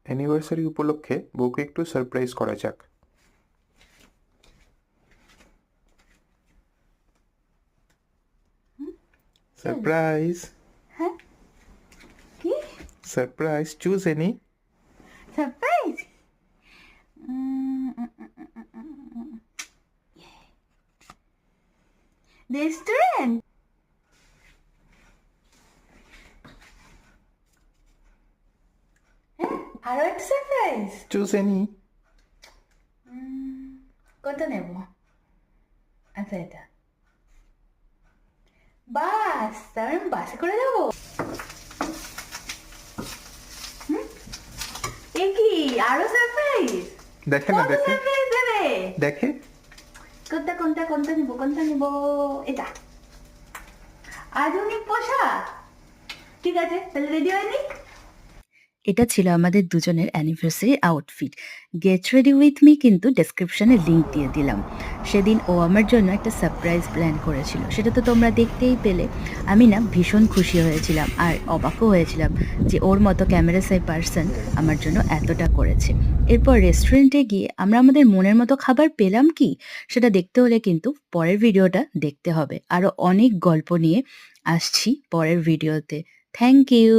Anniversary উপলক্ষে বউকে একটু সারপ্রাইজ করা যাক। সারপ্রাইজ, হ্যাঁ, কি surprise, choose any. Surprise? Restaurant? আরো একটা সারপ্রাইজ? Choose any. কোনটা নেব? আচ্ছা, এটা। বাস? তার আমি বাসে করে যাবো? এ কি আরো সারপ্রাইজ? দেখে না, কত দেখে সারপ্রাইজ দেবে? দেখে। কোনটা নিব? এটা আধুনিক পোশাক? ঠিক আছে, তাহলে রেডি হয়নি? এটা ছিল আমাদের দুজনের anniversary outfit. Get ready with me কিন্তু ডেসক্রিপশনে লিংক দিয়ে দিলাম। সেদিন ও আমার জন্য একটা সারপ্রাইজ প্ল্যান করেছিল, সেটা তো তোমরা দেখতেই পেলে। আমি না ভীষণ খুশি হয়েছিলাম আর অবাকও হয়েছিলাম যে ওর মতো ক্যামেরা সাই পার্সন আমার জন্য এতটা করেছে। এরপর রেস্টুরেন্টে গিয়ে আমরা আমাদের মনের মতো খাবার পেলাম কি, সেটা দেখতে হলে কিন্তু পরের ভিডিওটা দেখতে হবে। আরও অনেক গল্প নিয়ে আসছি পরের ভিডিওতে। Thank you.